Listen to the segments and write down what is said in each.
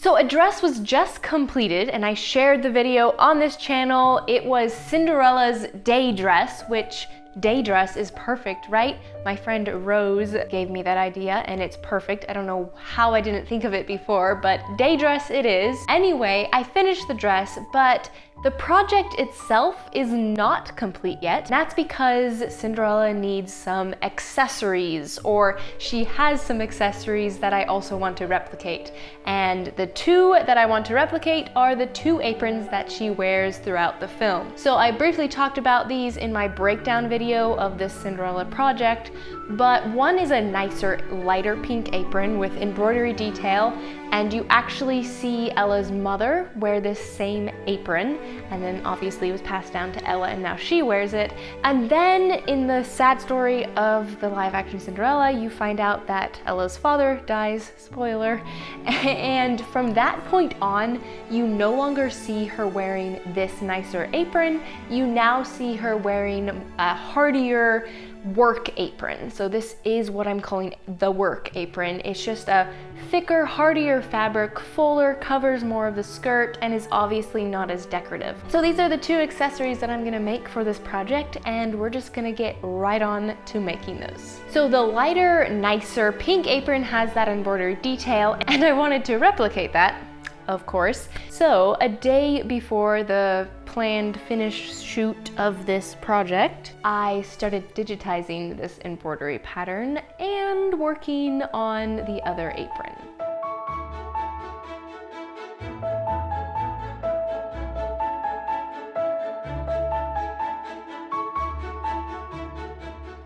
So a dress was just completed and I shared the video on this channel. It was Cinderella's Day Dress, which day dress is perfect, right? My friend Rose gave me that idea and it's perfect. I don't know how I didn't think of it before, but day dress it is. Anyway, I finished the dress, but the project itself is not complete yet. That's because Cinderella needs some accessories, or she has some accessories that I also want to replicate. And the two that I want to replicate are the two aprons that she wears throughout the film. So I briefly talked about these in my breakdown video of this Cinderella project, but one is a nicer, lighter pink apron with embroidery detail, and you actually see Ella's mother wear this same apron, and then obviously it was passed down to Ella and now she wears it. And then in the sad story of the live action Cinderella, you find out that Ella's father dies, spoiler, and from that point on, you no longer see her wearing this nicer apron, you now see her wearing a hardier work apron. So this is what I'm calling the work apron. It's just a thicker, hardier fabric, fuller, covers more of the skirt, and is obviously not as decorative. So these are the two accessories that I'm gonna make for this project, and we're just gonna get right on to making those. So the lighter, nicer pink apron has that embroidery detail, and I wanted to replicate that, of course. So a day before the planned finished shoot of this project, I started digitizing this embroidery pattern and working on the other apron.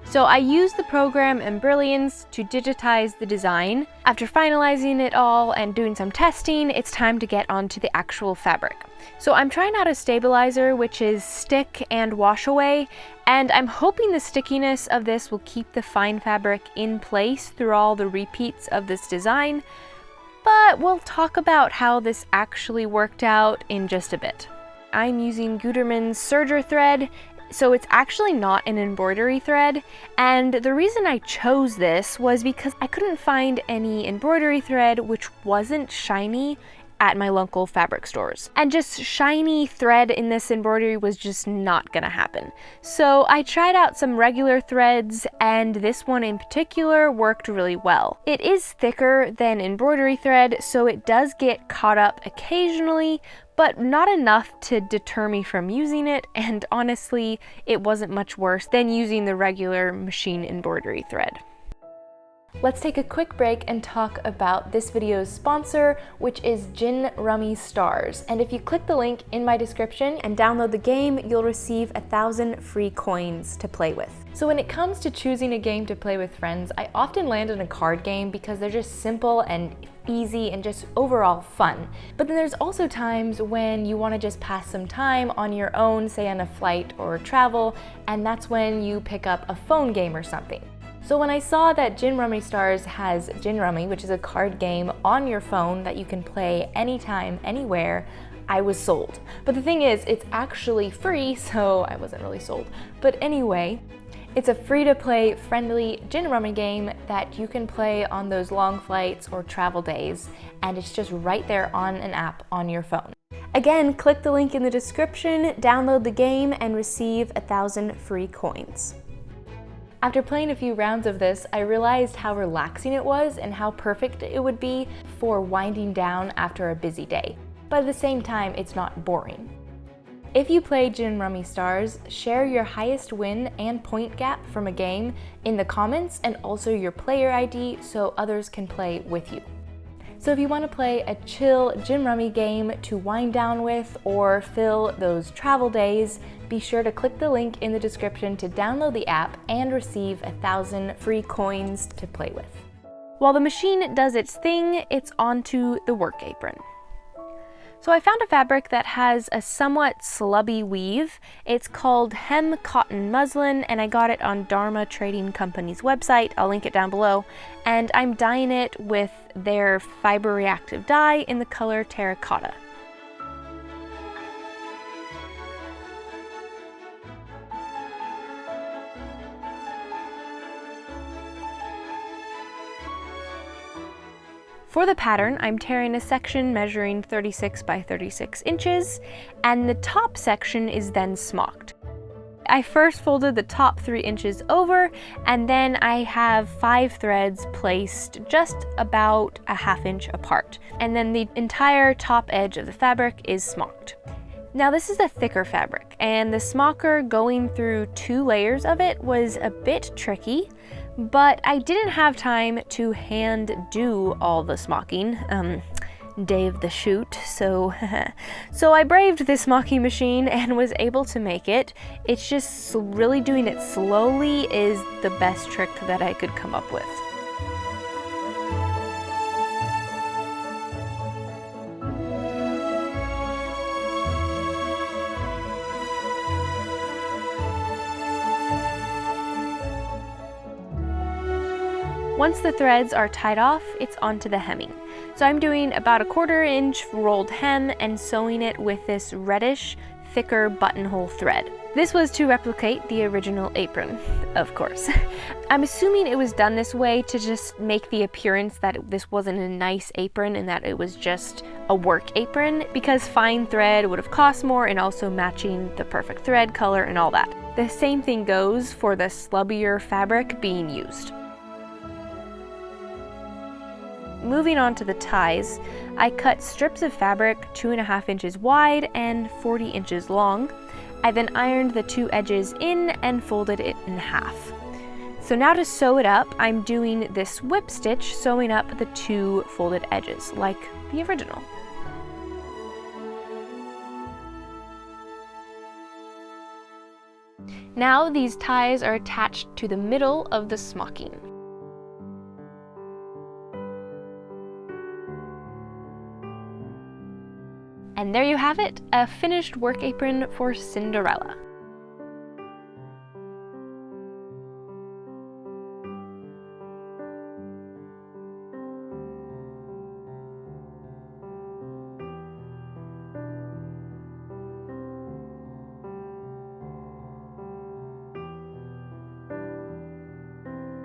So I used the program Embrilliance to digitize the design. After finalizing it all and doing some testing, it's time to get onto the actual fabric. So I'm trying out a stabilizer, which is stick and wash away, and I'm hoping the stickiness of this will keep the fine fabric in place through all the repeats of this design, but we'll talk about how this actually worked out in just a bit. I'm using Gutermann's Serger Thread. So it's actually not an embroidery thread, and the reason I chose this was because I couldn't find any embroidery thread which wasn't shiny at my local fabric stores. And just shiny thread in this embroidery was just not gonna happen. So I tried out some regular threads, and this one in particular worked really well. It is thicker than embroidery thread, so it does get caught up occasionally, but not enough to deter me from using it, and honestly, it wasn't much worse than using the regular machine embroidery thread. Let's take a quick break and talk about this video's sponsor, which is Gin Rummy Stars. And if you click the link in my description and download the game, you'll receive 1,000 free coins to play with. So when it comes to choosing a game to play with friends, I often land on a card game because they're just simple and easy and just overall fun. But then there's also times when you want to just pass some time on your own, say on a flight or travel, and that's when you pick up a phone game or something. So when I saw that Gin Rummy Stars has Gin Rummy, which is a card game on your phone that you can play anytime, anywhere, I was sold. But the thing is, it's actually free, so I wasn't really sold. But anyway, it's a free-to-play, friendly Gin Rummy game that you can play on those long flights or travel days, and it's just right there on an app on your phone. Again, click the link in the description, download the game, and receive 1,000 free coins. After playing a few rounds of this, I realized how relaxing it was and how perfect it would be for winding down after a busy day. But at the same time, it's not boring. If you play Gin Rummy Stars, share your highest win and point gap from a game in the comments, and also your player ID so others can play with you. So if you want to play a chill Gin Rummy game to wind down with or fill those travel days, be sure to click the link in the description to download the app and receive 1,000 free coins to play with. While the machine does its thing, it's onto the work apron. So I found a fabric that has a somewhat slubby weave. It's called Hem Cotton Muslin, and I got it on Dharma Trading Company's website. I'll link it down below. And I'm dyeing it with their fiber reactive dye in the color terracotta. For the pattern, I'm tearing a section measuring 36 by 36 inches, and the top section is then smocked. I first folded the top 3 inches over, and then I have 5 threads placed just about a ½ inch apart. And then the entire top edge of the fabric is smocked. Now this is a thicker fabric, and the smocker going through 2 layers of it was a bit tricky, but I didn't have time to hand do all the smocking, day of the shoot, so I braved this smocking machine and was able to make it. It's just really doing it slowly is the best trick that I could come up with. Once the threads are tied off, it's onto the hemming. So I'm doing about a 1/4 inch rolled hem and sewing it with this reddish, thicker buttonhole thread. This was to replicate the original apron, of course. I'm assuming it was done this way to just make the appearance that this wasn't a nice apron and that it was just a work apron, because fine thread would have cost more and also matching the perfect thread color and all that. The same thing goes for the slubbier fabric being used. Moving on to the ties, I cut strips of fabric 2½ inches wide and 40 inches long. I then ironed the 2 edges in and folded it in half. So now to sew it up, I'm doing this whip stitch, sewing up the 2 folded edges, like the original. Now these ties are attached to the middle of the smocking. And there you have it, a finished work apron for Cinderella.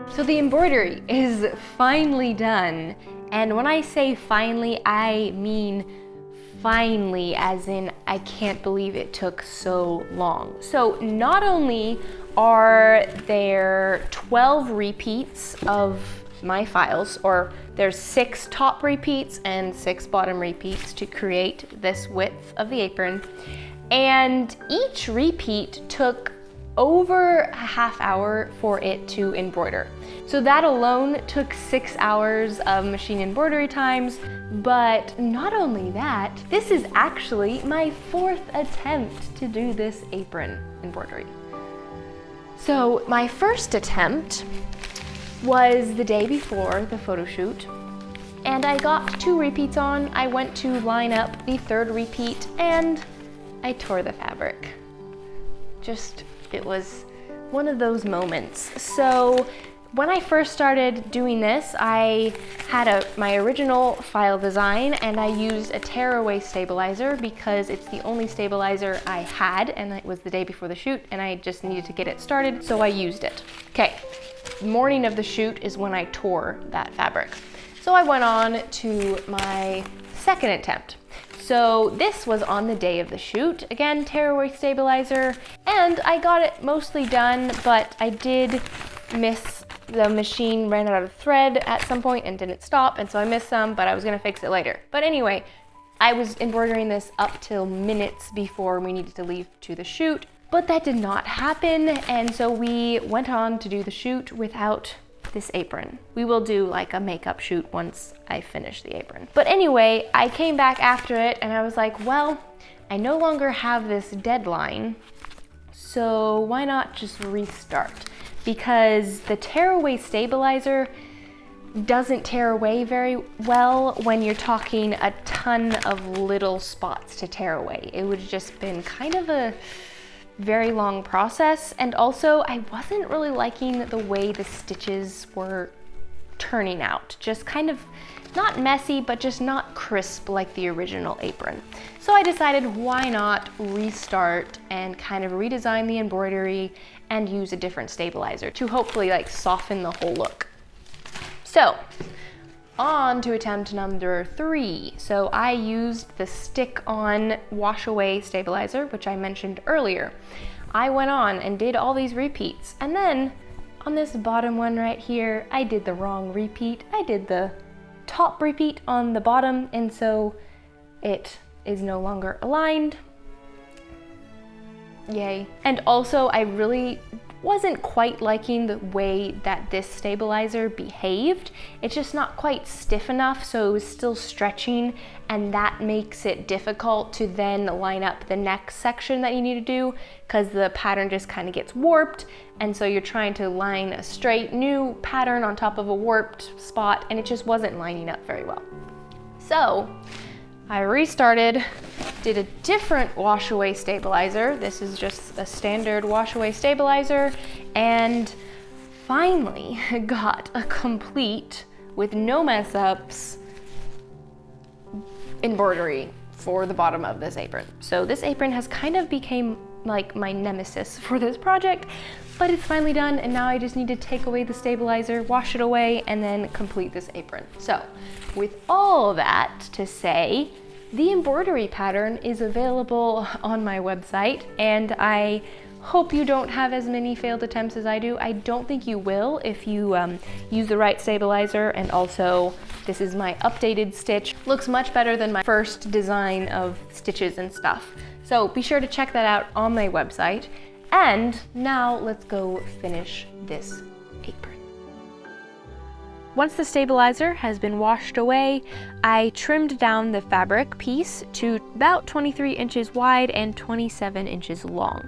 So the embroidery is finally done, and when I say finally, I mean finally, as in I can't believe it took so long. So not only are there 12 repeats of my files, or there's 6 top repeats and 6 bottom repeats to create this width of the apron, and each repeat took over a ½ hour for it to embroider. So that alone took 6 hours of machine embroidery times, but not only that, this is actually my 4th attempt to do this apron embroidery. So my first attempt was the day before the photo shoot, and I got 2 repeats on. I went to line up the 3rd repeat and I tore the fabric. It was one of those moments. So when I first started doing this, I had my original file design, and I used a tearaway stabilizer because it's the only stabilizer I had, and it was the day before the shoot and I just needed to get it started, so I used it. Okay, morning of the shoot is when I tore that fabric. So I went on to my 2nd attempt. So this was on the day of the shoot, again, tearaway stabilizer, and I got it mostly done, but I did miss, the machine ran out of thread at some point and didn't stop, and so I missed some, but I was gonna fix it later. But anyway, I was embroidering this up till minutes before we needed to leave to the shoot, but that did not happen, and so we went on to do the shoot without this apron. We will do like a makeup shoot once I finish the apron. But anyway, I came back after it and I was like, well, I no longer have this deadline, so why not just restart? Because the tearaway stabilizer doesn't tear away very well when you're talking a ton of little spots to tear away. It would have just been kind of a very long process, and also I wasn't really liking the way the stitches were turning out. Just kind of not messy, but just not crisp like the original apron. So I decided, why not restart and kind of redesign the embroidery and use a different stabilizer to hopefully like soften the whole look. So On to attempt number 3. So I used the stick-on wash-away stabilizer, which I mentioned earlier. I went on and did all these repeats, and then on this bottom one right here, I did the wrong repeat. I did the top repeat on the bottom, and so it is no longer aligned. Yay. And also, I really wasn't quite liking the way that this stabilizer behaved. It's just not quite stiff enough, so it was still stretching, and that makes it difficult to then line up the next section that you need to do, because the pattern just kind of gets warped, and so you're trying to line a straight new pattern on top of a warped spot, and it just wasn't lining up very well. So I restarted, did a different wash-away stabilizer. This is just a standard wash-away stabilizer, and finally got a complete, with no mess-ups, embroidery for the bottom of this apron. So this apron has kind of became like my nemesis for this project, but it's finally done, and now I just need to take away the stabilizer, wash it away, and then complete this apron. So with all that to say, the embroidery pattern is available on my website, and I hope you don't have as many failed attempts as I do. I don't think you will if you use the right stabilizer, and also this is my updated stitch. Looks much better than my first design of stitches and stuff. So be sure to check that out on my website. And now let's go finish this apron. Once the stabilizer has been washed away, I trimmed down the fabric piece to about 23 inches wide and 27 inches long.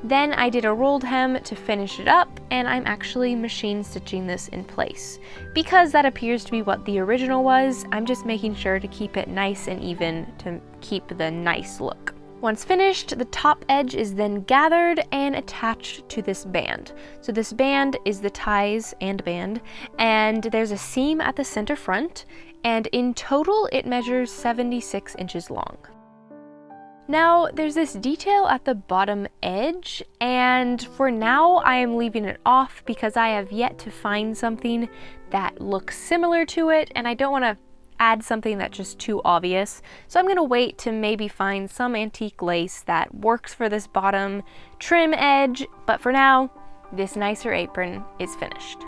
Then I did a rolled hem to finish it up, and I'm actually machine stitching this in place. Because that appears to be what the original was, I'm just making sure to keep it nice and even to keep the nice look. Once finished, the top edge is then gathered and attached to this band. So this band is the ties and band, and there's a seam at the center front, and in total it measures 76 inches long. Now there's this detail at the bottom edge, and for now I am leaving it off because I have yet to find something that looks similar to it, and I don't want to add something that's just too obvious. So I'm gonna wait to maybe find some antique lace that works for this bottom trim edge, but for now, this nicer apron is finished.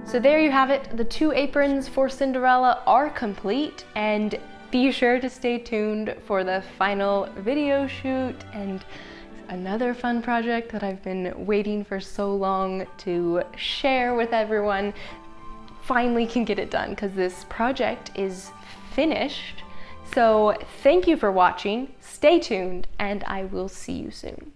So there you have it. The 2 aprons for Cinderella are complete, and be sure to stay tuned for the final video shoot and another fun project that I've been waiting for so long to share with everyone. Finally can get it done because this project is finished. So thank you for watching, stay tuned, and I will see you soon.